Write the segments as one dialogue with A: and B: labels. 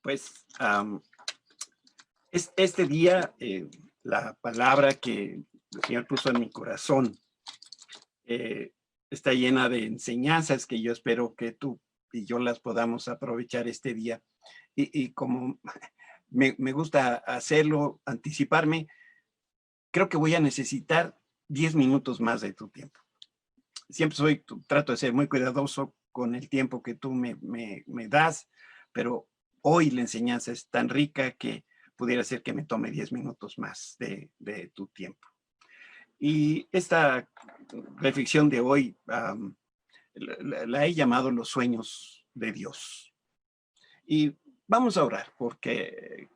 A: Pues este día, la palabra que el Señor puso en mi corazón está llena de enseñanzas que yo espero que tú y yo las podamos aprovechar este día. Y como me gusta hacerlo, anticiparme, creo que voy a necesitar 10 minutos más de tu tiempo. Siempre trato de ser muy cuidadoso con el tiempo que tú me das, pero hoy la enseñanza es tan rica que pudiera ser que me tome 10 minutos más de tu tiempo. Y esta reflexión de hoy la he llamado los sueños de Dios. Y vamos a orar porque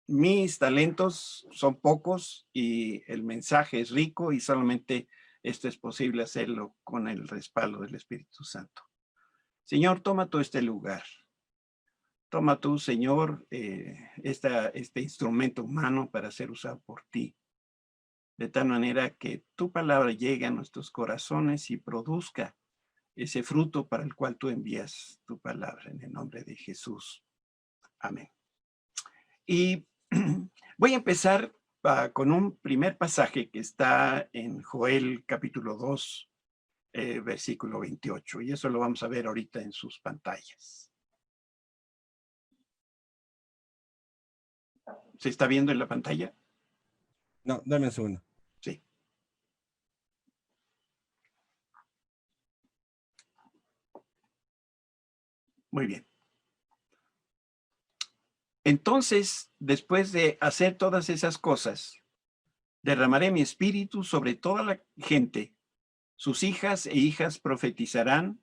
A: mis talentos son pocos y el mensaje es rico y solamente esto es posible hacerlo con el respaldo del Espíritu Santo. Señor, toma tú este lugar. Toma tú, Señor, este instrumento humano para ser usado por ti. De tal manera que tu palabra llegue a nuestros corazones y produzca ese fruto para el cual tú envías tu palabra en el nombre de Jesús. Amén. Y voy a empezar con un primer pasaje que está en Joel capítulo 2, versículo 28. Y eso lo vamos a ver ahorita en sus pantallas. ¿Se está viendo en la pantalla?
B: No, dame un segundo.
A: Sí. Muy bien. Entonces, después de hacer todas esas cosas, derramaré mi espíritu sobre toda la gente. Sus hijas e hijas profetizarán,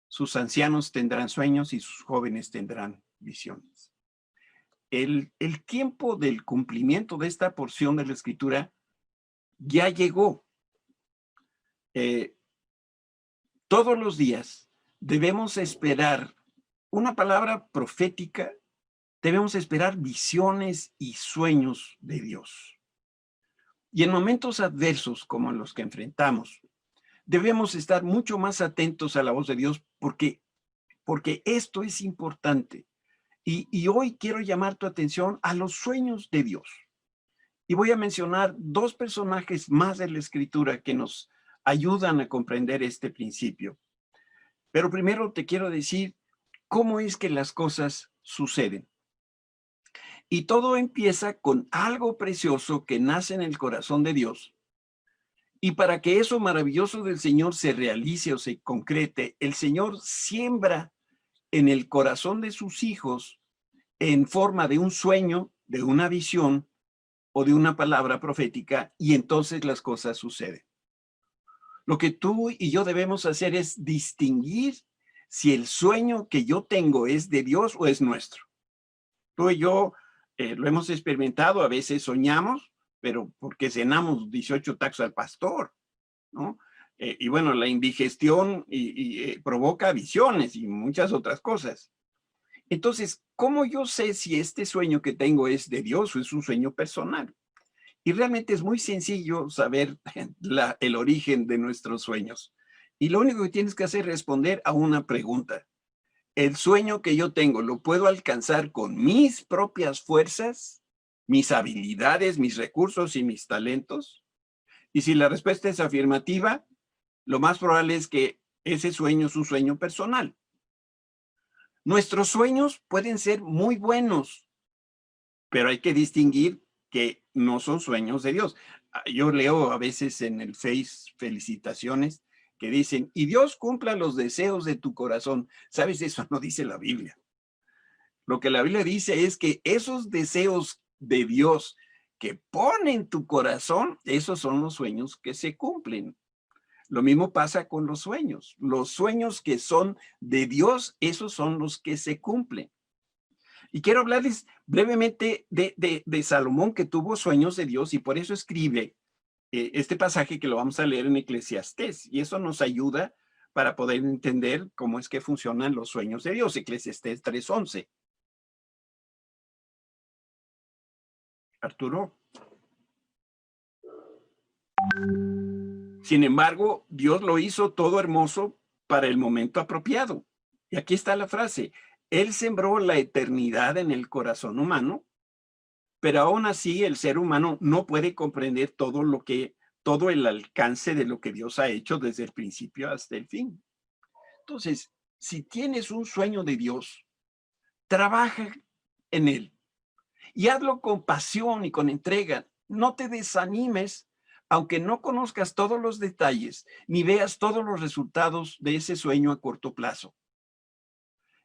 A: sus ancianos tendrán sueños y sus jóvenes tendrán visiones. El tiempo del cumplimiento de esta porción de la Escritura ya llegó. Todos los días debemos esperar una palabra profética, debemos esperar visiones y sueños de Dios. Y en momentos adversos como los que enfrentamos, debemos estar mucho más atentos a la voz de Dios porque esto es importante. Y hoy quiero llamar tu atención a los sueños de Dios. Y voy a mencionar dos personajes más de la Escritura que nos ayudan a comprender este principio. Pero primero te quiero decir cómo es que las cosas suceden. Y todo empieza con algo precioso que nace en el corazón de Dios. Y para que eso maravilloso del Señor se realice o se concrete, el Señor siembra en el corazón de sus hijos en forma de un sueño, de una visión o de una palabra profética, y entonces las cosas suceden. Lo que tú y yo debemos hacer es distinguir si el sueño que yo tengo es de Dios o es nuestro. Tú y yo lo hemos experimentado, a veces soñamos, pero porque cenamos 18 tacos al pastor, ¿no? Y bueno, la indigestión provoca visiones y muchas otras cosas. Entonces, ¿cómo yo sé si este sueño que tengo es de Dios o es un sueño personal? Y realmente es muy sencillo saber el origen de nuestros sueños. Y lo único que tienes que hacer es responder a una pregunta. ¿El sueño que yo tengo lo puedo alcanzar con mis propias fuerzas, mis habilidades, mis recursos y mis talentos? Y si la respuesta es afirmativa, lo más probable es que ese sueño es un sueño personal. Nuestros sueños pueden ser muy buenos, pero hay que distinguir que no son sueños de Dios. Yo leo a veces en el Face felicitaciones que dicen, y Dios cumpla los deseos de tu corazón. ¿Sabes? Eso no dice la Biblia. Lo que la Biblia dice es que esos deseos de Dios que pone en tu corazón, esos son los sueños que se cumplen. Lo mismo pasa con los sueños. Los sueños que son de Dios, esos son los que se cumplen. Y quiero hablarles brevemente de Salomón, que tuvo sueños de Dios y por eso escribe este pasaje que lo vamos a leer en Eclesiastés. Y eso nos ayuda para poder entender cómo es que funcionan los sueños de Dios. Eclesiastés 3:11. Arturo. Sin embargo, Dios lo hizo todo hermoso para el momento apropiado. Y aquí está la frase. Él sembró la eternidad en el corazón humano, pero aún así el ser humano no puede comprender todo el alcance de lo que Dios ha hecho desde el principio hasta el fin. Entonces, si tienes un sueño de Dios, trabaja en él y hazlo con pasión y con entrega. No te desanimes, aunque no conozcas todos los detalles ni veas todos los resultados de ese sueño a corto plazo.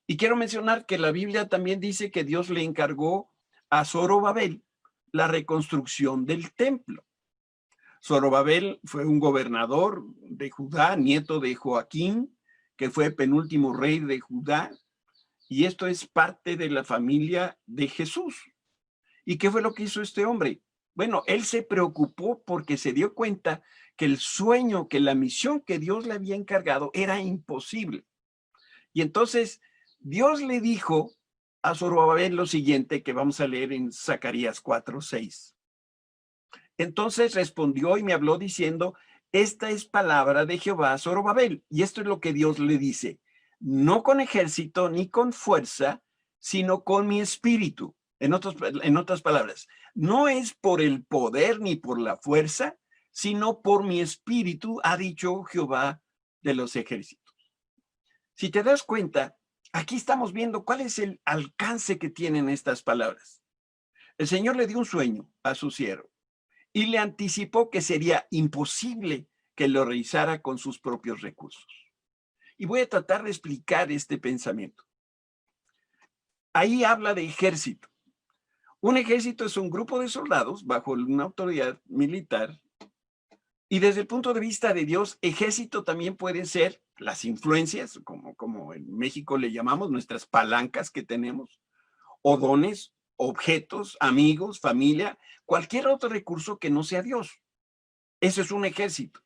A: Y quiero mencionar que la Biblia también dice que Dios le encargó a Zorobabel la reconstrucción del templo. Zorobabel fue un gobernador de Judá, nieto de Joaquín, que fue penúltimo rey de Judá, y esto es parte de la familia de Jesús. ¿Y qué fue lo que hizo este hombre? Bueno, él se preocupó porque se dio cuenta que el sueño, que la misión que Dios le había encargado era imposible. Y entonces Dios le dijo a Zorobabel lo siguiente que vamos a leer en Zacarías 4:6. Entonces respondió y me habló diciendo, esta es palabra de Jehová a Zorobabel. Y esto es lo que Dios le dice, no con ejército ni con fuerza, sino con mi espíritu. En otras palabras, no es por el poder ni por la fuerza, sino por mi espíritu, ha dicho Jehová de los ejércitos. Si te das cuenta, aquí estamos viendo cuál es el alcance que tienen estas palabras. El Señor le dio un sueño a su siervo y le anticipó que sería imposible que lo realizara con sus propios recursos. Y voy a tratar de explicar este pensamiento. Ahí habla de ejército. Un ejército es un grupo de soldados bajo una autoridad militar. Y desde el punto de vista de Dios, ejército también puede ser las influencias, como en México le llamamos, nuestras palancas que tenemos, o dones, objetos, amigos, familia, cualquier otro recurso que no sea Dios. Eso es un ejército.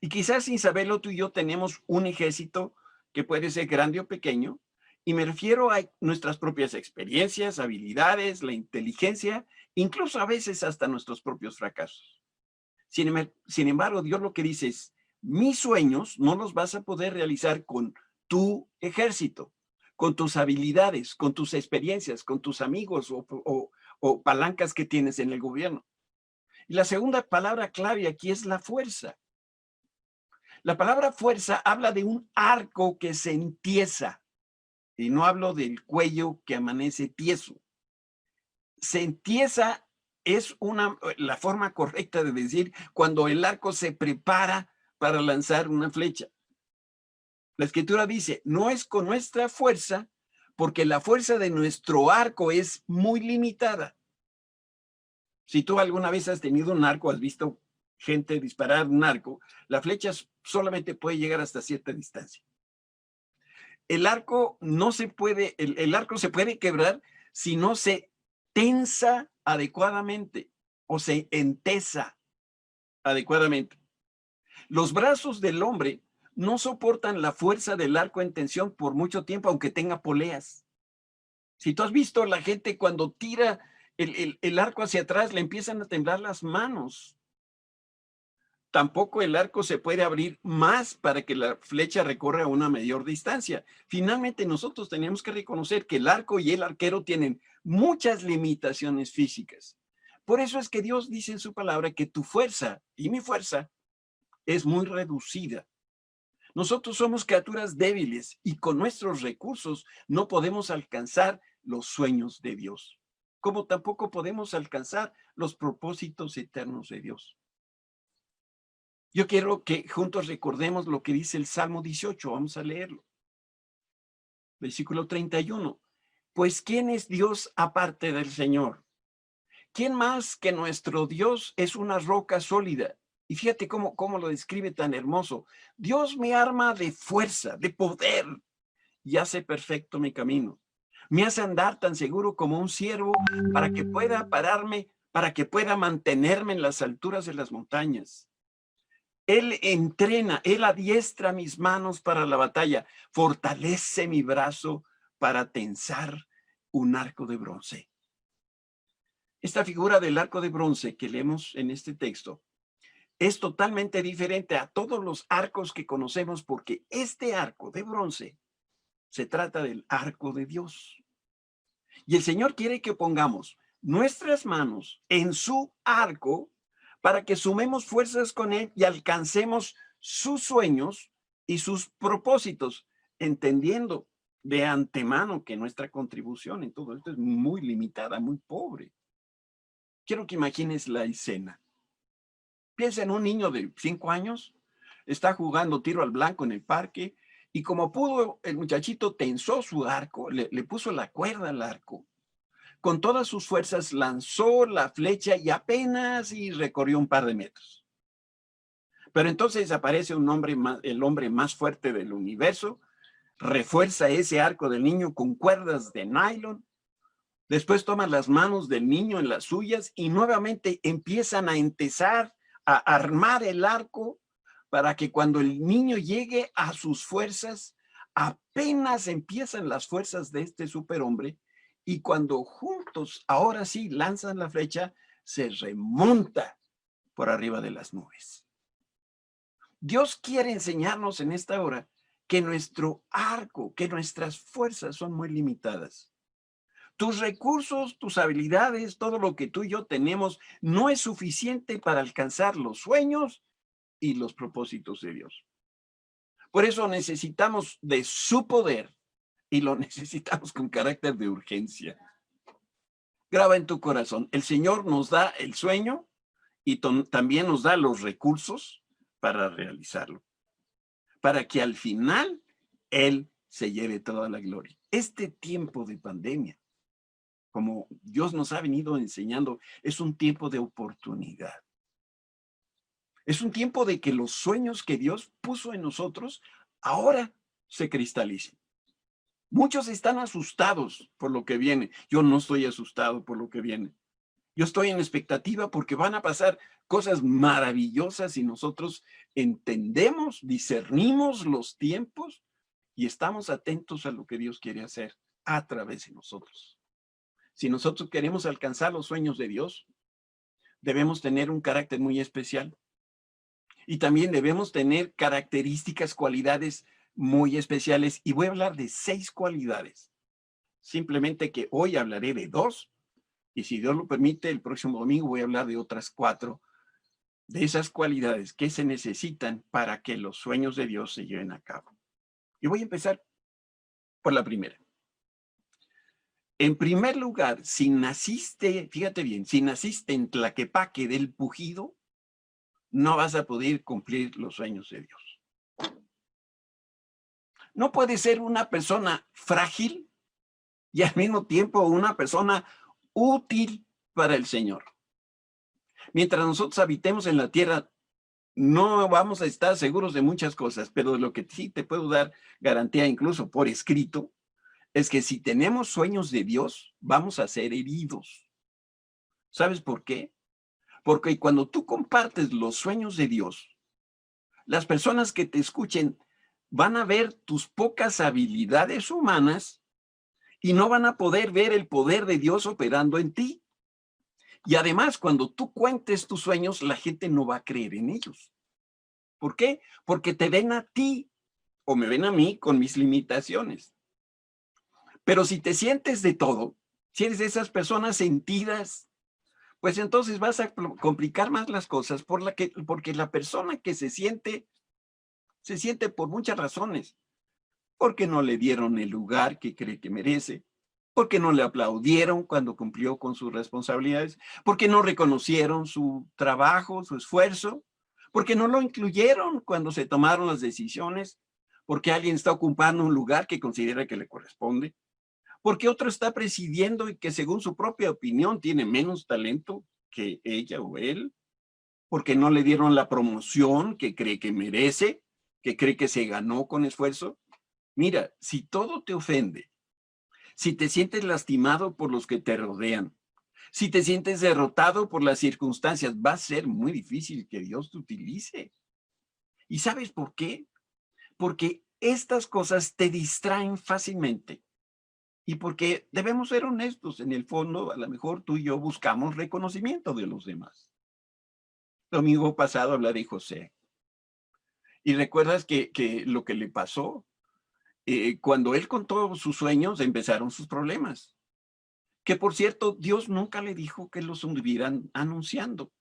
A: Y quizás sin saberlo tú y yo tenemos un ejército que puede ser grande o pequeño, y me refiero a nuestras propias experiencias, habilidades, la inteligencia, incluso a veces hasta nuestros propios fracasos. Sin embargo, Dios lo que dice es, mis sueños no los vas a poder realizar con tu ejército, con tus habilidades, con tus experiencias, con tus amigos o palancas que tienes en el gobierno. Y la segunda palabra clave aquí es la fuerza. La palabra fuerza habla de un arco que se entiesa, y no hablo del cuello que amanece tieso. Se entiesa es la forma correcta de decir cuando el arco se prepara para lanzar una flecha. La escritura dice, no es con nuestra fuerza, porque la fuerza de nuestro arco es muy limitada. Si tú alguna vez has tenido un arco, has visto gente disparar un arco, la flecha solamente puede llegar hasta cierta distancia. El arco no se puede, el arco se puede quebrar si no se tensa adecuadamente o se entesa adecuadamente. Los brazos del hombre no soportan la fuerza del arco en tensión por mucho tiempo, aunque tenga poleas. Si tú has visto la gente cuando tira el arco hacia atrás, le empiezan a temblar las manos. Tampoco el arco se puede abrir más para que la flecha recorra una mayor distancia. Finalmente, nosotros tenemos que reconocer que el arco y el arquero tienen muchas limitaciones físicas. Por eso es que Dios dice en su palabra que tu fuerza y mi fuerza es muy reducida. Nosotros somos criaturas débiles y con nuestros recursos no podemos alcanzar los sueños de Dios, como tampoco podemos alcanzar los propósitos eternos de Dios. Yo quiero que juntos recordemos lo que dice el Salmo 18. Vamos a leerlo. Versículo 31. Pues, ¿quién es Dios aparte del Señor? ¿Quién más que nuestro Dios es una roca sólida? Y fíjate cómo lo describe tan hermoso. Dios me arma de fuerza, de poder, y hace perfecto mi camino. Me hace andar tan seguro como un ciervo para que pueda pararme, para que pueda mantenerme en las alturas de las montañas. Él entrena, Él adiestra mis manos para la batalla, fortalece mi brazo para tensar un arco de bronce. Esta figura del arco de bronce que leemos en este texto es totalmente diferente a todos los arcos que conocemos porque este arco de bronce Se trata del arco de Dios. Y el Señor quiere que pongamos nuestras manos en su arco para que sumemos fuerzas con Él y alcancemos sus sueños y sus propósitos, entendiendo de antemano que nuestra contribución en todo esto es muy limitada, muy pobre. Quiero que imagines la escena. Piensa en un niño de 5 años, está jugando tiro al blanco en el parque y como pudo, el muchachito tensó su arco, le puso la cuerda al arco. Con todas sus fuerzas lanzó la flecha y apenas recorrió un par de metros. Pero entonces aparece un hombre, el hombre más fuerte del universo, refuerza ese arco del niño con cuerdas de nylon. Después toma las manos del niño en las suyas y nuevamente empiezan a empezar a armar el arco para que cuando el niño llegue a sus fuerzas, apenas empiezan las fuerzas de este superhombre y cuando juntos, ahora sí, lanzan la flecha, se remonta por arriba de las nubes. Dios quiere enseñarnos en esta hora que nuestro arco, que nuestras fuerzas son muy limitadas. Tus recursos, tus habilidades, todo lo que tú y yo tenemos no es suficiente para alcanzar los sueños y los propósitos de Dios. Por eso necesitamos de su poder y lo necesitamos con carácter de urgencia. Graba en tu corazón, el Señor nos da el sueño y también nos da los recursos para realizarlo. Para que al final Él se lleve toda la gloria. Este tiempo de pandemia, como Dios nos ha venido enseñando, es un tiempo de oportunidad. Es un tiempo de que los sueños que Dios puso en nosotros ahora se cristalicen. Muchos están asustados por lo que viene. Yo no estoy asustado por lo que viene. Yo estoy en expectativa porque van a pasar cosas maravillosas si nosotros entendemos, discernimos los tiempos y estamos atentos a lo que Dios quiere hacer a través de nosotros. Si nosotros queremos alcanzar los sueños de Dios, debemos tener un carácter muy especial. Y también debemos tener características, cualidades muy especiales. Y voy a hablar de 6 cualidades. Simplemente que hoy hablaré de 2. Y si Dios lo permite, el próximo domingo voy a hablar de otras 4. De esas cualidades que se necesitan para que los sueños de Dios se lleven a cabo. Y voy a empezar por la primera. En primer lugar, si naciste, fíjate bien, si naciste en Tlaquepaque del Pujido, no vas a poder cumplir los sueños de Dios. No puedes ser una persona frágil y al mismo tiempo una persona útil para el Señor. Mientras nosotros habitemos en la tierra, no vamos a estar seguros de muchas cosas, pero de lo que sí te puedo dar garantía, incluso por escrito, es que si tenemos sueños de Dios, vamos a ser heridos. ¿Sabes por qué? Porque cuando tú compartes los sueños de Dios, las personas que te escuchen van a ver tus pocas habilidades humanas y no van a poder ver el poder de Dios operando en ti. Y además, cuando tú cuentes tus sueños, la gente no va a creer en ellos. ¿Por qué? Porque te ven a ti o me ven a mí con mis limitaciones. Pero si te sientes de todo, si eres de esas personas sentidas, pues entonces vas a complicar más las cosas porque la persona que se siente por muchas razones. Porque no le dieron el lugar que cree que merece, porque no le aplaudieron cuando cumplió con sus responsabilidades, porque no reconocieron su trabajo, su esfuerzo, porque no lo incluyeron cuando se tomaron las decisiones, porque alguien está ocupando un lugar que considera que le corresponde, porque otro está presidiendo y que según su propia opinión tiene menos talento que ella o él, porque no le dieron la promoción que cree que merece, que cree que se ganó con esfuerzo. Mira, si todo te ofende, si te sientes lastimado por los que te rodean, si te sientes derrotado por las circunstancias, va a ser muy difícil que Dios te utilice. ¿Y sabes por qué? Porque estas cosas te distraen fácilmente. Y porque debemos ser honestos, en el fondo, a lo mejor tú y yo buscamos reconocimiento de los demás. Domingo pasado hablaré de José. Y recuerdas que lo que le pasó, cuando él contó sus sueños, empezaron sus problemas. Que por cierto, Dios nunca le dijo que los estuvieran anunciando.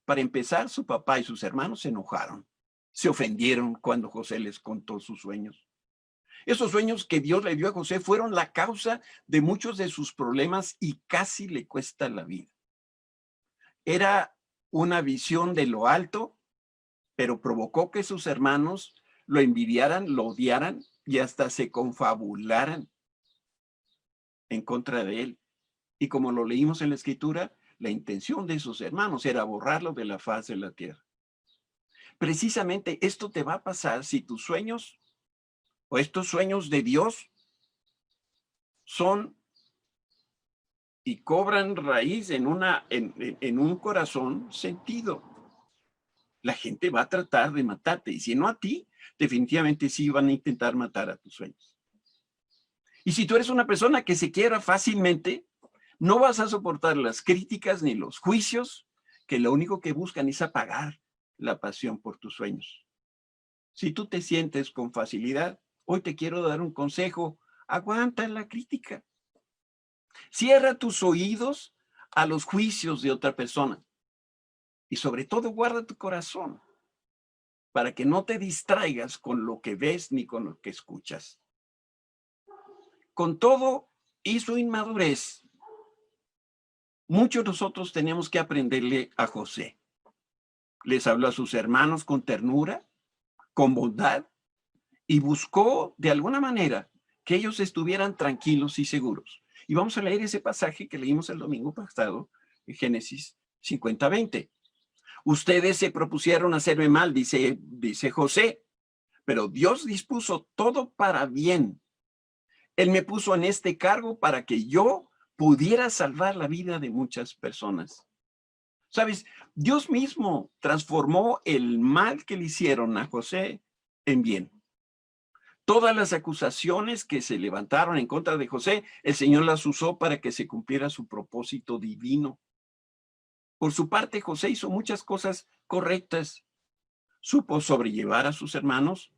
A: Para empezar, su papá y sus hermanos se enojaron, se ofendieron cuando José les contó sus sueños. Esos sueños que Dios le dio a José fueron la causa de muchos de sus problemas y casi le cuesta la vida. Era una visión de lo alto, pero provocó que sus hermanos lo envidiaran, lo odiaran y hasta se confabularan en contra de él. Y como lo leímos en la Escritura, la intención de sus hermanos era borrarlo de la faz de la tierra. Precisamente esto te va a pasar si tus sueños o estos sueños de Dios son y cobran raíz en un corazón sentido. La gente va a tratar de matarte, y si no a ti, definitivamente sí van a intentar matar a tus sueños. Y si tú eres una persona que se quiebra fácilmente, no vas a soportar las críticas ni los juicios, que lo único que buscan es apagar la pasión por tus sueños. Si tú te sientes con facilidad, hoy te quiero dar un consejo: aguanta la crítica. Cierra tus oídos a los juicios de otra persona. Y sobre todo, guarda tu corazón para que no te distraigas con lo que ves ni con lo que escuchas. Con todo y su inmadurez, muchos de nosotros tenemos que aprenderle a José. Les habló a sus hermanos con ternura, con bondad, y buscó de alguna manera que ellos estuvieran tranquilos y seguros. Y vamos a leer ese pasaje que leímos el domingo pasado, en Génesis 50:20. Ustedes se propusieron hacerme mal, dice José, pero Dios dispuso todo para bien. Él me puso en este cargo para que yo pudiera salvar la vida de muchas personas. ¿Sabes? Dios mismo transformó el mal que le hicieron a José en bien. Todas las acusaciones que se levantaron en contra de José, el Señor las usó para que se cumpliera su propósito divino. Por su parte, José hizo muchas cosas correctas. Supo sobrellevar a sus hermanos,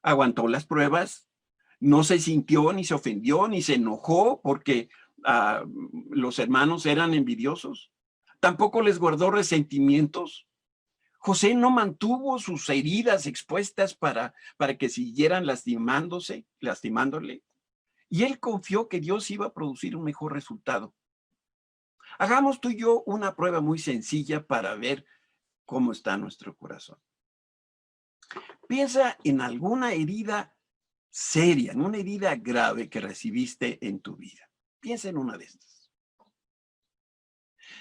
A: aguantó las pruebas, no se sintió, ni se ofendió, ni se enojó porque los hermanos eran envidiosos. Tampoco les guardó resentimientos. José no mantuvo sus heridas expuestas para que siguieran lastimándole. Y él confió que Dios iba a producir un mejor resultado. Hagamos tú y yo una prueba muy sencilla para ver cómo está nuestro corazón. Piensa en alguna herida seria, en una herida grave que recibiste en tu vida. Piensa en una de estas.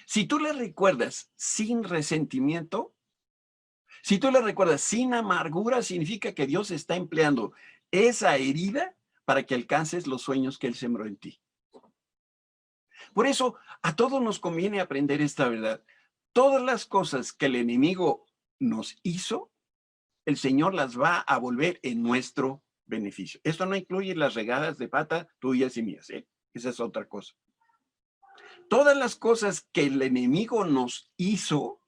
A: Si tú la recuerdas sin resentimiento, si tú la recuerdas sin amargura, significa que Dios está empleando esa herida para que alcances los sueños que Él sembró en ti. Por eso, a todos nos conviene aprender esta verdad. Todas las cosas que el enemigo nos hizo, el Señor las va a volver en nuestro beneficio. Esto no incluye las regadas de pata tuyas y mías, ¿eh? Esa es otra cosa. Todas las cosas que el enemigo nos hizo,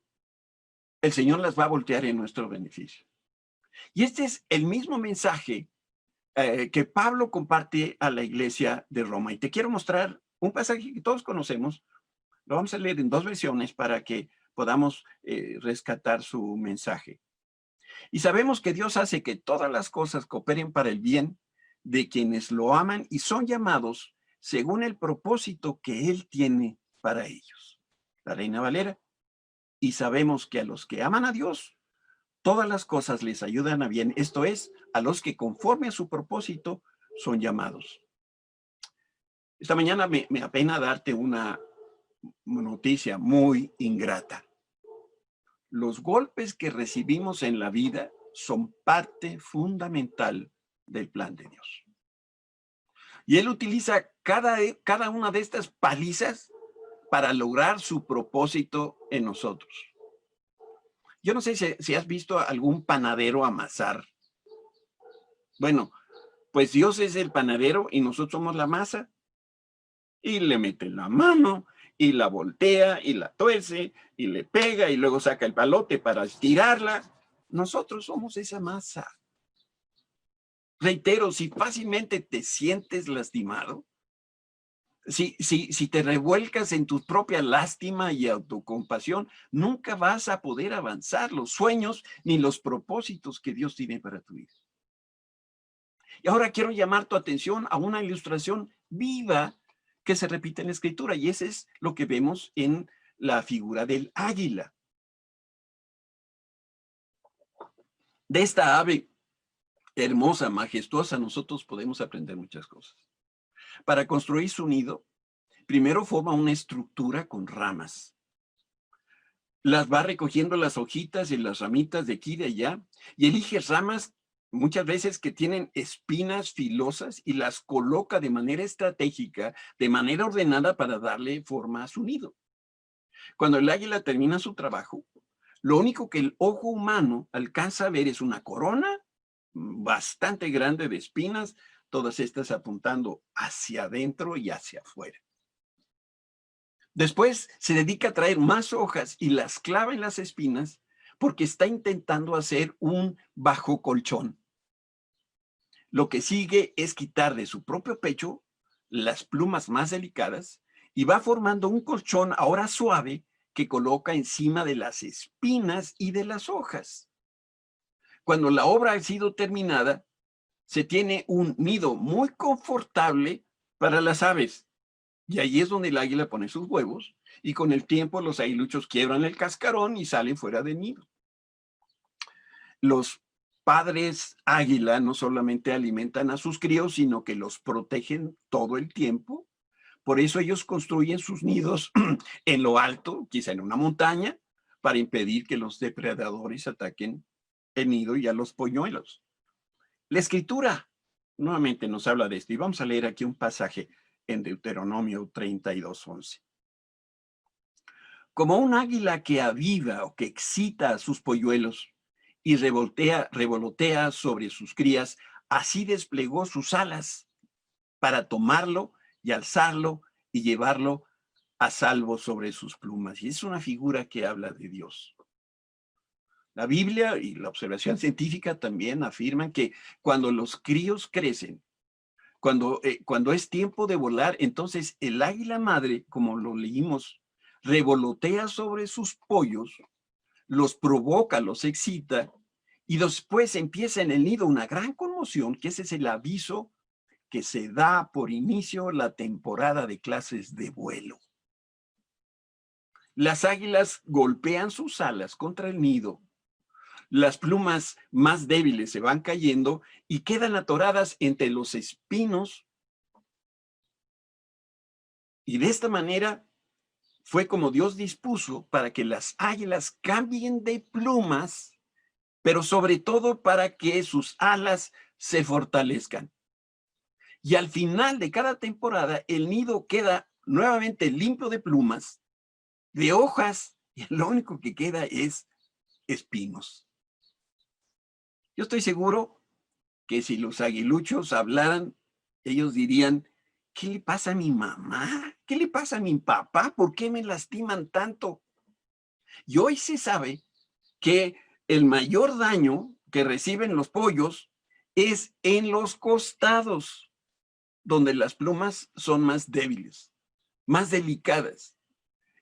A: el Señor las va a voltear en nuestro beneficio. Y este es el mismo mensaje que Pablo comparte a la iglesia de Roma. Y te quiero mostrar un pasaje que todos conocemos. Lo vamos a leer en dos versiones para que podamos rescatar su mensaje. Y sabemos que Dios hace que todas las cosas cooperen para el bien de quienes lo aman y son llamados según el propósito que Él tiene para ellos. La Reina Valera. Y sabemos que a los que aman a Dios, todas las cosas les ayudan a bien. Esto es, a los que conforme a su propósito son llamados. Esta mañana me apena darte una noticia muy ingrata. Los golpes que recibimos en la vida son parte fundamental del plan de Dios. Y Él utiliza cada una de estas palizas para lograr su propósito en nosotros. Yo no sé si has visto a algún panadero amasar. Bueno, pues Dios es el panadero y nosotros somos la masa. Y le mete la mano y la voltea y la tuerce y le pega y luego saca el palote para estirarla. Nosotros somos esa masa. Reitero, si fácilmente te sientes lastimado, si te revuelcas en tu propia lástima y autocompasión, nunca vas a poder avanzar los sueños ni los propósitos que Dios tiene para tu vida. Y ahora quiero llamar tu atención a una ilustración viva que se repite en la Escritura, y ese es lo que vemos en la figura del águila. De esta ave hermosa, majestuosa, nosotros podemos aprender muchas cosas. Para construir su nido, primero forma una estructura con ramas. Las va recogiendo las hojitas y las ramitas de aquí y de allá, y elige ramas muchas veces que tienen espinas filosas y las coloca de manera estratégica, de manera ordenada para darle forma a su nido. Cuando el águila termina su trabajo, lo único que el ojo humano alcanza a ver es una corona bastante grande de espinas, todas estas apuntando hacia adentro y hacia afuera. Después se dedica a traer más hojas y las clava en las espinas porque está intentando hacer un bajo colchón. Lo que sigue es quitar de su propio pecho las plumas más delicadas y va formando un colchón ahora suave que coloca encima de las espinas y de las hojas. Cuando la obra ha sido terminada, se tiene un nido muy confortable para las aves. Y ahí es donde el águila pone sus huevos y con el tiempo los aguiluchos quiebran el cascarón y salen fuera del nido. Los padres águila no solamente alimentan a sus críos, sino que los protegen todo el tiempo. Por eso ellos construyen sus nidos en lo alto, quizá en una montaña, para impedir que los depredadores ataquen el nido y a los polluelos. La Escritura nuevamente nos habla de esto y vamos a leer aquí un pasaje en Deuteronomio 32:11. Como un águila que aviva o que excita a sus polluelos y revolotea sobre sus crías, así desplegó sus alas para tomarlo y alzarlo y llevarlo a salvo sobre sus plumas. Y es una figura que habla de Dios. La Biblia y la observación científica también afirman que cuando los críos crecen, cuando es tiempo de volar, entonces el águila madre, como lo leímos, revolotea sobre sus pollos, los provoca, los excita, y después empieza en el nido una gran conmoción, que ese es el aviso que se da por inicio la temporada de clases de vuelo. Las águilas golpean sus alas contra el nido, las plumas más débiles se van cayendo y quedan atoradas entre los espinos. Y de esta manera fue como Dios dispuso para que las águilas cambien de plumas, pero sobre todo para que sus alas se fortalezcan. Y al final de cada temporada, el nido queda nuevamente limpio de plumas, de hojas, y lo único que queda es espinos. Yo estoy seguro que si los aguiluchos hablaran, ellos dirían, ¿qué le pasa a mi mamá? ¿Qué le pasa a mi papá? ¿Por qué me lastiman tanto? Y hoy se sabe que el mayor daño que reciben los pollos es en los costados, donde las plumas son más débiles, más delicadas.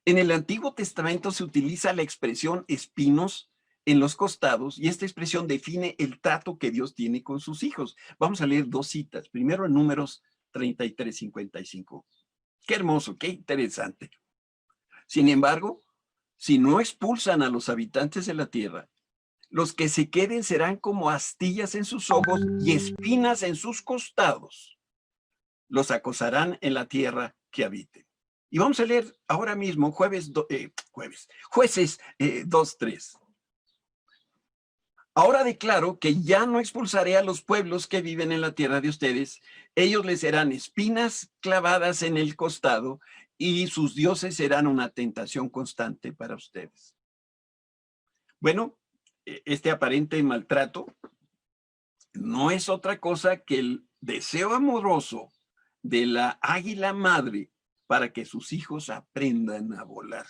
A: En el Antiguo Testamento se utiliza la expresión espinos en los costados y esta expresión define el trato que Dios tiene con sus hijos. Vamos a leer dos citas. Primero en Números 33:55. Qué hermoso, qué interesante. Sin embargo, si no expulsan a los habitantes de la tierra, los que se queden serán como astillas en sus ojos y espinas en sus costados. Los acosarán en la tierra que habiten. Y vamos a leer ahora mismo Jueces 2:3. Ahora declaro que ya no expulsaré a los pueblos que viven en la tierra de ustedes. Ellos les serán espinas clavadas en el costado y sus dioses serán una tentación constante para ustedes. Bueno, este aparente maltrato no es otra cosa que el deseo amoroso de la águila madre para que sus hijos aprendan a volar.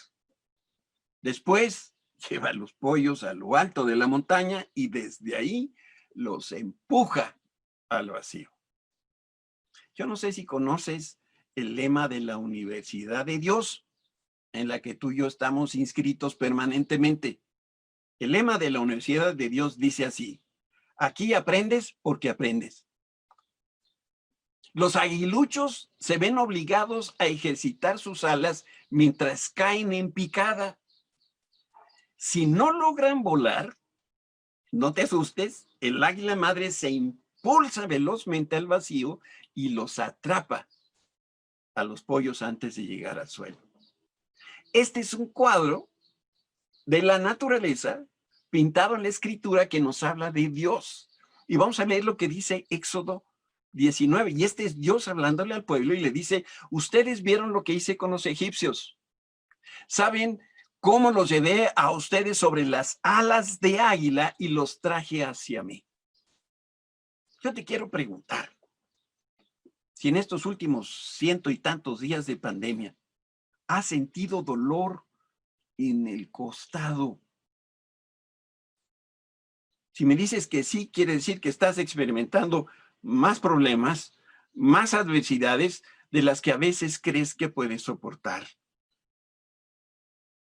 A: Después lleva a los pollos a lo alto de la montaña y desde ahí los empuja al vacío. Yo no sé si conoces el lema de la Universidad de Dios, en la que tú y yo estamos inscritos permanentemente. El lema de la Universidad de Dios dice así: aquí aprendes porque aprendes. Los aguiluchos se ven obligados a ejercitar sus alas mientras caen en picada. Si no logran volar, no te asustes, el águila madre se impulsa velozmente al vacío y los atrapa a los pollos antes de llegar al suelo. Este es un cuadro de la naturaleza pintado en la escritura que nos habla de Dios. Y vamos a leer lo que dice Éxodo 19. Y este es Dios hablándole al pueblo y le dice: ustedes vieron lo que hice con los egipcios. ¿Saben cómo los llevé a ustedes sobre las alas de águila y los traje hacia mí? Yo te quiero preguntar, si en estos últimos 100 y tantos días de pandemia has sentido dolor en el costado. Si me dices que sí, quiere decir que estás experimentando más problemas, más adversidades de las que a veces crees que puedes soportar.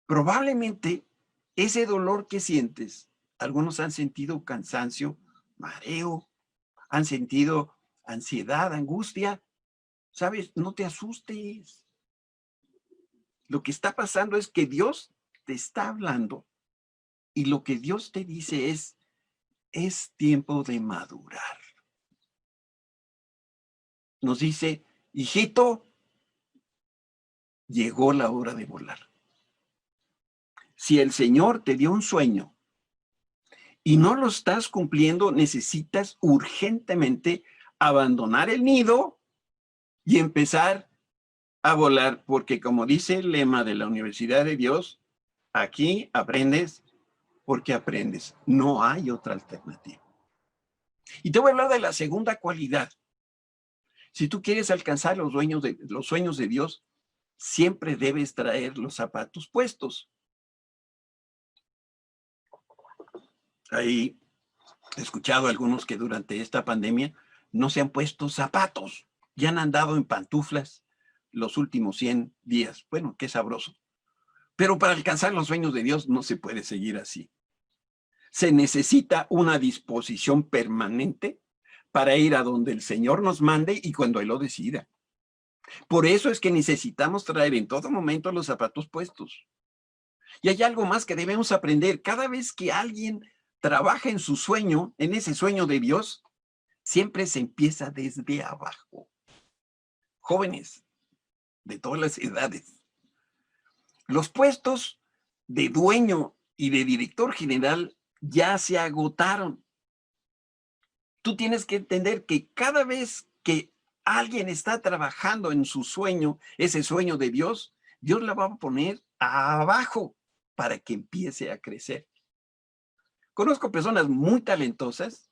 A: Probablemente ese dolor que sientes, algunos han sentido cansancio, mareo, han sentido ansiedad, angustia. ¿Sabes? No te asustes. Lo que está pasando es que Dios te está hablando y lo que Dios te dice es tiempo de madurar. Nos dice: hijito, llegó la hora de volar. Si el Señor te dio un sueño y no lo estás cumpliendo, necesitas urgentemente abandonar el nido y empezar a volar, porque como dice el lema de la Universidad de Dios, aquí aprendes porque aprendes. No hay otra alternativa. Y te voy a hablar de la segunda cualidad. Si tú quieres alcanzar los sueños de Dios, siempre debes traer los zapatos puestos. Ahí he escuchado a algunos que durante esta pandemia no se han puesto zapatos y han andado en pantuflas los últimos 100 días. Bueno, qué sabroso. Pero para alcanzar los sueños de Dios no se puede seguir así. Se necesita una disposición permanente para ir a donde el Señor nos mande y cuando Él lo decida. Por eso es que necesitamos traer en todo momento los zapatos puestos. Y hay algo más que debemos aprender. Cada vez que alguien trabaja en su sueño, en ese sueño de Dios, siempre se empieza desde abajo. Jóvenes de todas las edades. Los puestos de dueño y de director general ya se agotaron. Tú tienes que entender que cada vez que alguien está trabajando en su sueño, ese sueño de Dios, Dios la va a poner abajo para que empiece a crecer. Conozco personas muy talentosas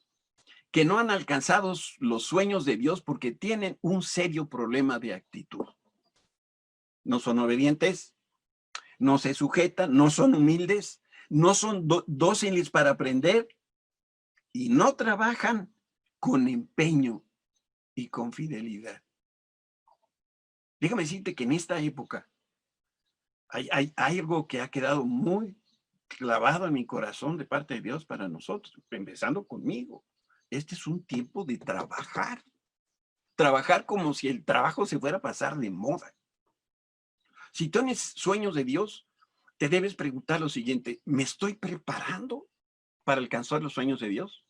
A: que no han alcanzado los sueños de Dios porque tienen un serio problema de actitud. No son obedientes, no se sujetan, no son humildes, no son dóciles para aprender y no trabajan con empeño y con fidelidad. Déjame decirte que en esta época hay algo que ha quedado muy clavado en mi corazón de parte de Dios para nosotros, empezando conmigo. Este es un tiempo de trabajar. Trabajar como si el trabajo se fuera a pasar de moda. Si tienes sueños de Dios, te debes preguntar lo siguiente: ¿me estoy preparando para alcanzar los sueños de Dios?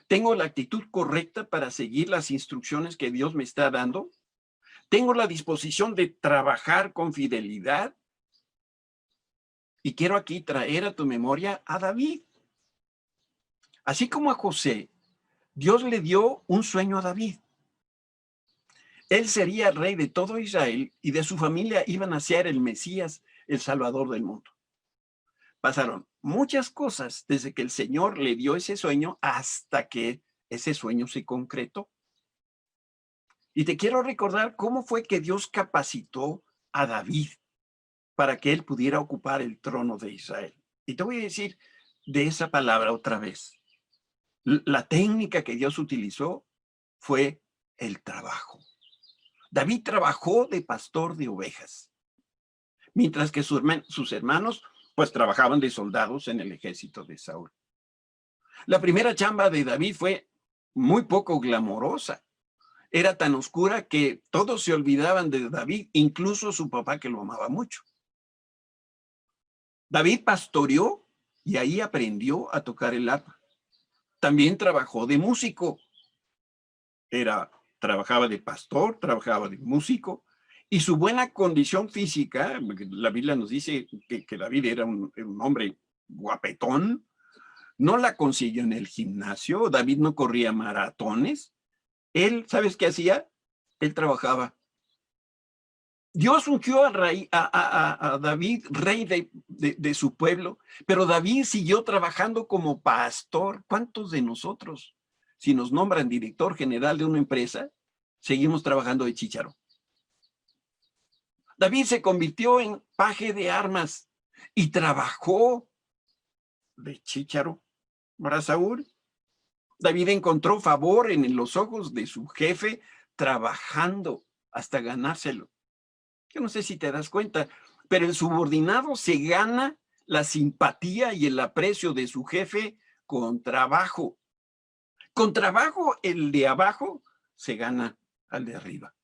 A: ¿Tengo la actitud correcta para seguir las instrucciones que Dios me está dando? ¿Tengo la disposición de trabajar con fidelidad? Y quiero aquí traer a tu memoria a David. Así como a José, Dios le dio un sueño a David. Él sería rey de todo Israel y de su familia iba a nacer el Mesías, el Salvador del mundo. Pasaron muchas cosas desde que el Señor le dio ese sueño hasta que ese sueño se concretó. Y te quiero recordar cómo fue que Dios capacitó a David para que él pudiera ocupar el trono de Israel. Y te voy a decir de esa palabra otra vez. La técnica que Dios utilizó fue el trabajo. David trabajó de pastor de ovejas, mientras que sus hermanos pues trabajaban de soldados en el ejército de Saúl. La primera chamba de David fue muy poco glamorosa. Era tan oscura que todos se olvidaban de David, incluso su papá, que lo amaba mucho. David pastoreó y ahí aprendió a tocar el arpa. También trabajó de músico. Trabajaba de pastor, trabajaba de músico, y su buena condición física, la Biblia nos dice que David era un hombre guapetón, no la consiguió en el gimnasio. David no corría maratones. Él, ¿sabes qué hacía? Él trabajaba. Dios ungió a David rey de su pueblo, pero David siguió trabajando como pastor. ¿Cuántos de nosotros, si nos nombran director general de una empresa, seguimos trabajando de chícharo? David se convirtió en paje de armas y trabajó de chícharo para Saúl. David encontró favor en los ojos de su jefe trabajando hasta ganárselo. Yo no sé si te das cuenta, pero el subordinado se gana la simpatía y el aprecio de su jefe con trabajo. Con trabajo, el de abajo se gana al de arriba.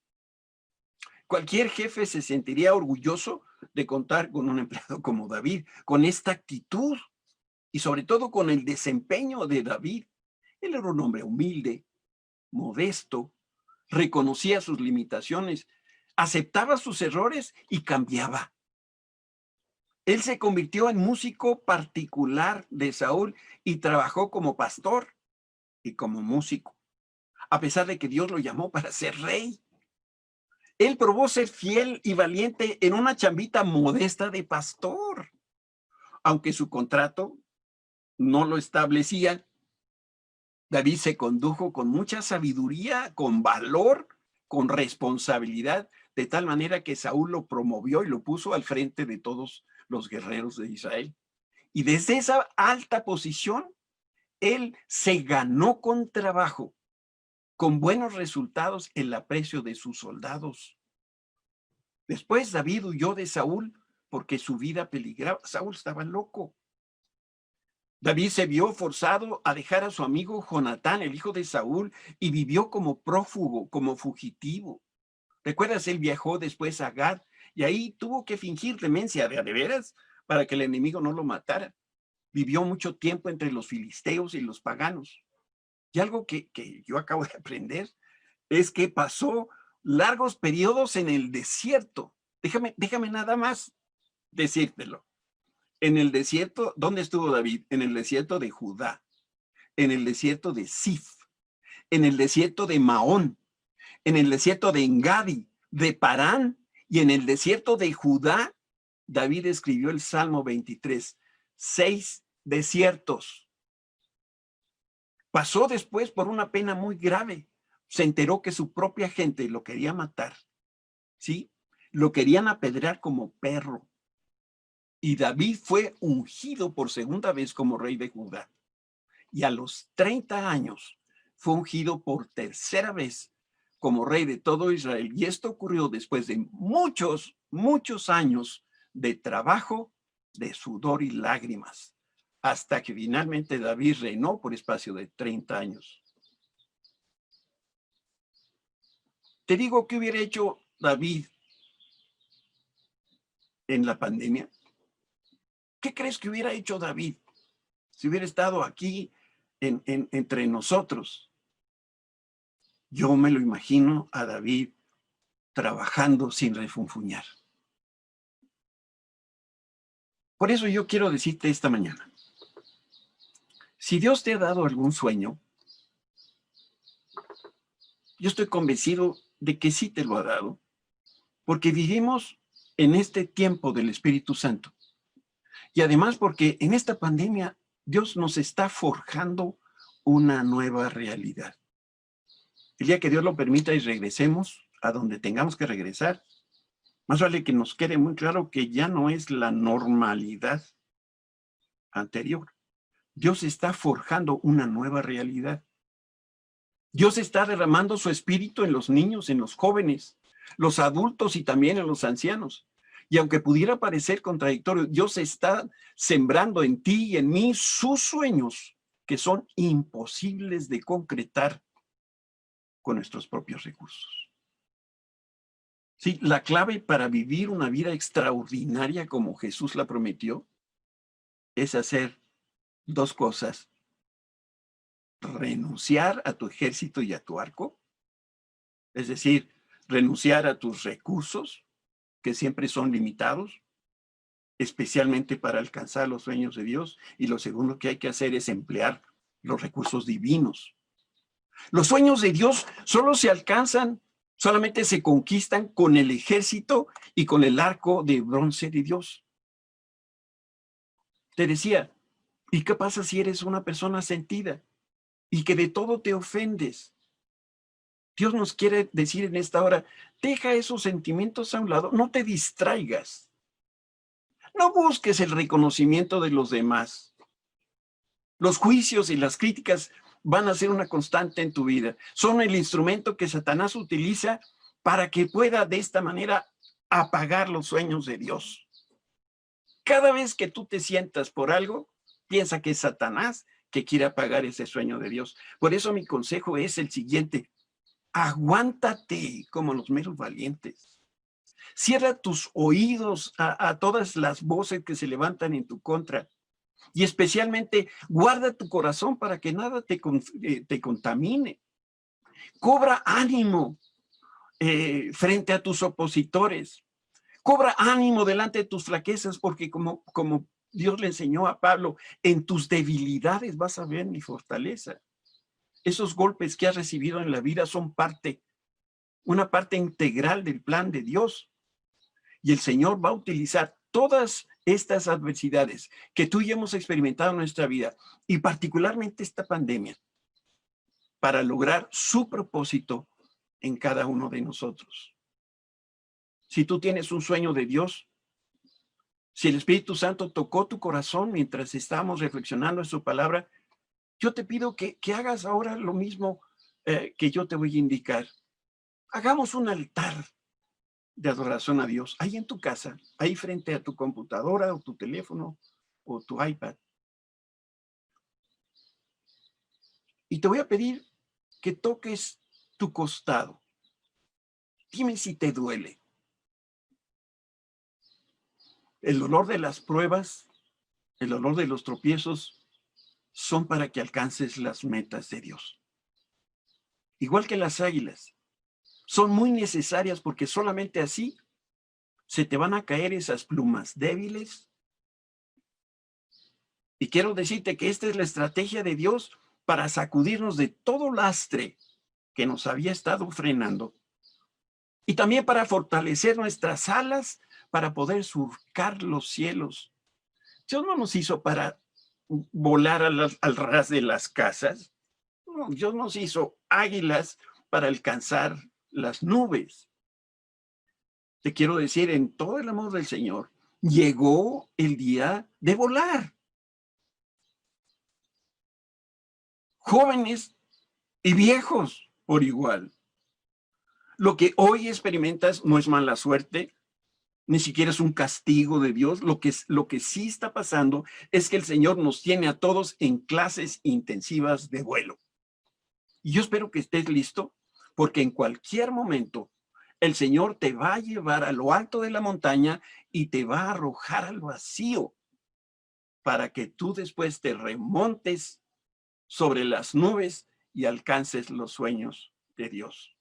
A: Cualquier jefe se sentiría orgulloso de contar con un empleado como David, con esta actitud y sobre todo con el desempeño de David. Él era un hombre humilde, modesto, reconocía sus limitaciones, aceptaba sus errores y cambiaba. Él se convirtió en músico particular de Saúl y trabajó como pastor y como músico, a pesar de que Dios lo llamó para ser rey. Él probó ser fiel y valiente en una chambita modesta de pastor, aunque su contrato no lo establecía. David se condujo con mucha sabiduría, con valor, con responsabilidad, de tal manera que Saúl lo promovió y lo puso al frente de todos los guerreros de Israel. Y desde esa alta posición, él se ganó con trabajo, con buenos resultados, el aprecio de sus soldados. Después David huyó de Saúl porque su vida peligraba. Saúl estaba loco. David se vio forzado a dejar a su amigo Jonatán, el hijo de Saúl, y vivió como prófugo, como fugitivo. ¿Recuerdas? Él viajó después a Gad y ahí tuvo que fingir demencia de veras para que el enemigo no lo matara. Vivió mucho tiempo entre los filisteos y los paganos. Y algo que yo acabo de aprender es que pasó largos periodos en el desierto. Déjame nada más decírtelo. En el desierto, ¿dónde estuvo David? En el desierto de Judá, en el desierto de Sif, en el desierto de Maón, en el desierto de Engadi, de Parán y en el desierto de Judá. David escribió el Salmo 23, 6 desiertos. Pasó después por una pena muy grave. Se enteró que su propia gente lo quería matar, ¿sí? Lo querían apedrear como perro. Y David fue ungido por segunda vez como rey de Judá. Y a los 30 años fue ungido por tercera vez como rey de todo Israel. Y esto ocurrió después de muchos, muchos años de trabajo, de sudor y lágrimas, hasta que finalmente David reinó por espacio de 30 años. Te digo, ¿qué hubiera hecho David en la pandemia? ¿Qué crees que hubiera hecho David si hubiera estado aquí entre nosotros? Yo me lo imagino a David trabajando sin refunfuñar. Por eso yo quiero decirte esta mañana, si Dios te ha dado algún sueño, yo estoy convencido de que sí te lo ha dado, porque vivimos en este tiempo del Espíritu Santo. Y además porque en esta pandemia Dios nos está forjando una nueva realidad. El día que Dios lo permita y regresemos a donde tengamos que regresar, más vale que nos quede muy claro que ya no es la normalidad anterior. Dios está forjando una nueva realidad. Dios está derramando su espíritu en los niños, en los jóvenes, los adultos y también en los ancianos. Y aunque pudiera parecer contradictorio, Dios está sembrando en ti y en mí sus sueños que son imposibles de concretar con nuestros propios recursos. Sí, la clave para vivir una vida extraordinaria como Jesús la prometió es hacer dos cosas: renunciar a tu ejército y a tu arco, es decir, renunciar a tus recursos, que siempre son limitados, especialmente para alcanzar los sueños de Dios. Y lo segundo que hay que hacer es emplear los recursos divinos. Los sueños de Dios solo se alcanzan, solamente se conquistan con el ejército y con el arco de bronce de Dios. Te decía, ¿y qué pasa si eres una persona sentida y que de todo te ofendes? Dios nos quiere decir en esta hora, deja esos sentimientos a un lado, no te distraigas. No busques el reconocimiento de los demás. Los juicios y las críticas van a ser una constante en tu vida. Son el instrumento que Satanás utiliza para que pueda de esta manera apagar los sueños de Dios. Cada vez que tú te sientas por algo, piensa que es Satanás que quiere apagar ese sueño de Dios. Por eso mi consejo es el siguiente: aguántate como los meros valientes. Cierra tus oídos a todas las voces que se levantan en tu contra. Y especialmente guarda tu corazón para que nada te contamine. Cobra ánimo frente a tus opositores. Cobra ánimo delante de tus flaquezas, porque como Dios le enseñó a Pablo, en tus debilidades vas a ver mi fortaleza. Esos golpes que has recibido en la vida son una parte integral del plan de Dios. Y el Señor va a utilizar todas estas adversidades que tú y yo hemos experimentado en nuestra vida, y particularmente esta pandemia, para lograr su propósito en cada uno de nosotros. Si tú tienes un sueño de Dios, si el Espíritu Santo tocó tu corazón mientras estábamos reflexionando en su palabra, yo te pido que hagas ahora lo mismo que yo te voy a indicar. Hagamos un altar de adoración a Dios, ahí en tu casa, ahí frente a tu computadora o tu teléfono o tu iPad. Y te voy a pedir que toques tu costado. Dime si te duele. El dolor de las pruebas, el dolor de los tropiezos, son para que alcances las metas de Dios. Igual que las águilas, son muy necesarias porque solamente así se te van a caer esas plumas débiles. Y quiero decirte que esta es la estrategia de Dios para sacudirnos de todo lastre que nos había estado frenando. Y también para fortalecer nuestras alas, para poder surcar los cielos. Dios no nos hizo para volar al ras de las casas. No, Dios nos hizo águilas para alcanzar las nubes. Te quiero decir, en todo el amor del Señor, llegó el día de volar. Jóvenes y viejos por igual. Lo que hoy experimentas no es mala suerte, ni siquiera es un castigo de Dios. Lo que sí está pasando es que el Señor nos tiene a todos en clases intensivas de vuelo. Y yo espero que estés listo, porque en cualquier momento el Señor te va a llevar a lo alto de la montaña y te va a arrojar al vacío para que tú después te remontes sobre las nubes y alcances los sueños de Dios.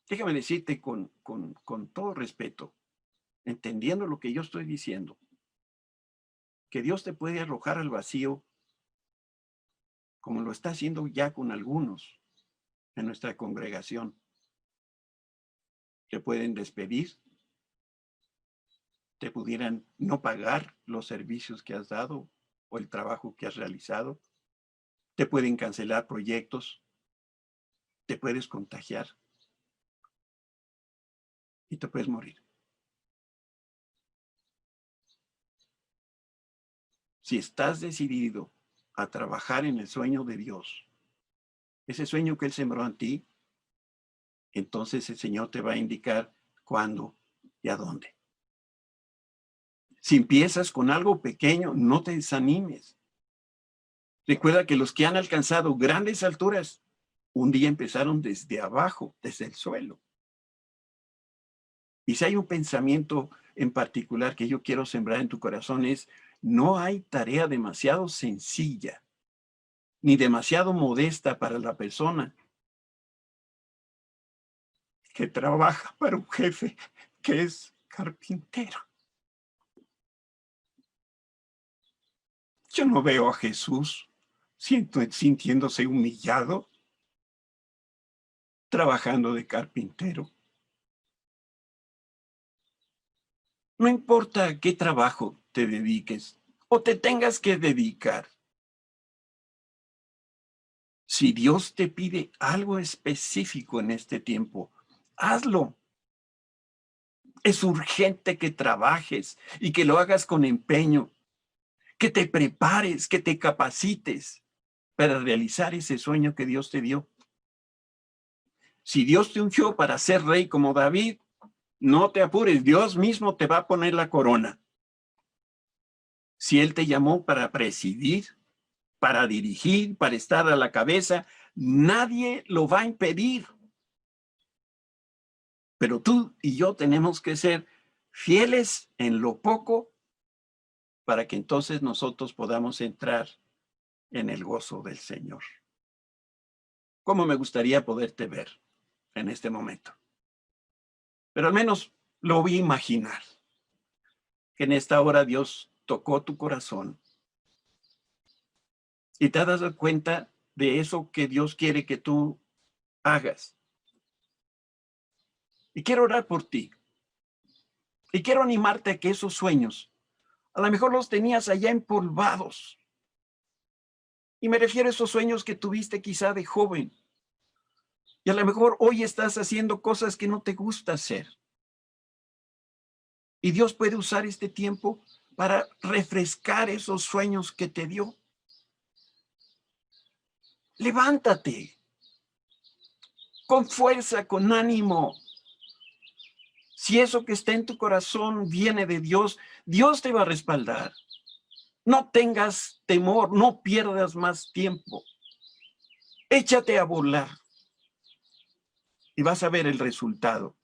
A: Déjame decirte con todo respeto, entendiendo lo que yo estoy diciendo, que Dios te puede arrojar al vacío como lo está haciendo ya con algunos en nuestra congregación. Te pueden despedir, te pudieran no pagar los servicios que has dado o el trabajo que has realizado, te pueden cancelar proyectos, te puedes contagiar y te puedes morir. Si estás decidido a trabajar en el sueño de Dios, ese sueño que Él sembró en ti, entonces el Señor te va a indicar cuándo y a dónde. Si empiezas con algo pequeño, no te desanimes. Recuerda que los que han alcanzado grandes alturas, un día empezaron desde abajo, desde el suelo. Y si hay un pensamiento en particular que yo quiero sembrar en tu corazón es, no hay tarea demasiado sencilla, ni demasiado modesta para la persona que trabaja para un jefe que es carpintero. Yo no veo a Jesús sintiéndose humillado, trabajando de carpintero. No importa a qué trabajo te dediques o te tengas que dedicar. Si Dios te pide algo específico en este tiempo, hazlo. Es urgente que trabajes y que lo hagas con empeño, que te prepares, que te capacites para realizar ese sueño que Dios te dio. Si Dios te ungió para ser rey como David, no te apures, Dios mismo te va a poner la corona. Si Él te llamó para presidir, para dirigir, para estar a la cabeza, nadie lo va a impedir. Pero tú y yo tenemos que ser fieles en lo poco para que entonces nosotros podamos entrar en el gozo del Señor. ¿Cómo me gustaría poderte ver en este momento? Pero al menos lo voy a imaginar, que en esta hora Dios tocó tu corazón y te has dado cuenta de eso que Dios quiere que tú hagas. Y quiero orar por ti. Y quiero animarte a que esos sueños, a lo mejor los tenías allá empolvados. Y me refiero a esos sueños que tuviste quizá de joven. Y a lo mejor hoy estás haciendo cosas que no te gusta hacer. Y Dios puede usar este tiempo para refrescar esos sueños que te dio. Levántate. Con fuerza, con ánimo. Si eso que está en tu corazón viene de Dios, Dios te va a respaldar. No tengas temor, no pierdas más tiempo. Échate a volar y vas a ver el resultado,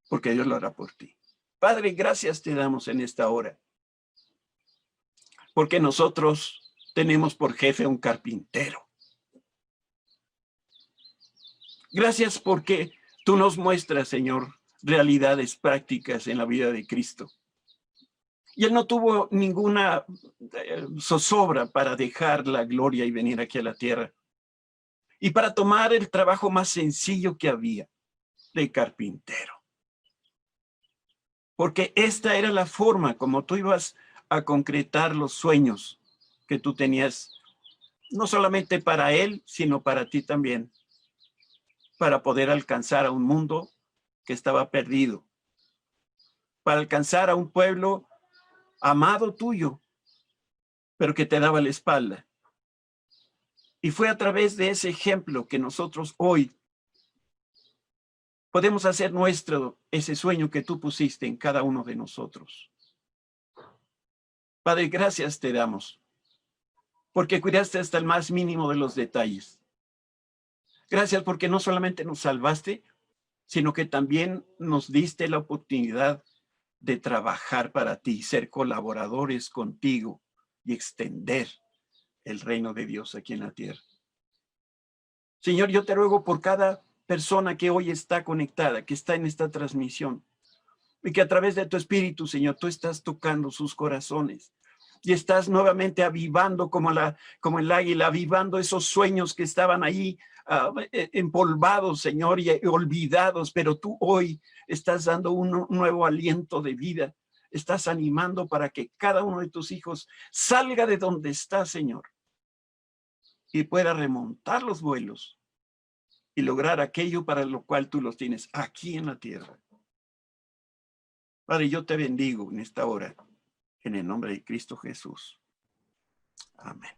A: porque Dios lo hará por ti. Padre, gracias te damos en esta hora, porque nosotros tenemos por jefe a un carpintero. Gracias porque tú nos muestras, Señor, realidades prácticas en la vida de Cristo. Y Él no tuvo ninguna zozobra para dejar la gloria y venir aquí a la tierra. Y para tomar el trabajo más sencillo que había, de carpintero. Porque esta era la forma como tú ibas a concretar los sueños que tú tenías, no solamente para Él, sino para ti también, para poder alcanzar a un mundo que estaba perdido, para alcanzar a un pueblo amado tuyo, pero que te daba la espalda. Y fue a través de ese ejemplo que nosotros hoy podemos hacer nuestro ese sueño que tú pusiste en cada uno de nosotros. Padre, gracias te damos, porque cuidaste hasta el más mínimo de los detalles. Gracias porque no solamente nos salvaste, sino que también nos diste la oportunidad de trabajar para ti, ser colaboradores contigo y extender el reino de Dios aquí en la tierra. Señor, yo te ruego por cada persona que hoy está conectada, que está en esta transmisión, y que a través de tu Espíritu, Señor, tú estás tocando sus corazones y estás nuevamente avivando como el águila, avivando esos sueños que estaban ahí empolvados, Señor, y olvidados, pero tú hoy estás dando un nuevo aliento de vida. Estás animando para que cada uno de tus hijos salga de donde está, Señor, y pueda remontar los vuelos y lograr aquello para lo cual tú los tienes aquí en la tierra. Padre, yo te bendigo en esta hora, en el nombre de Cristo Jesús. Amén.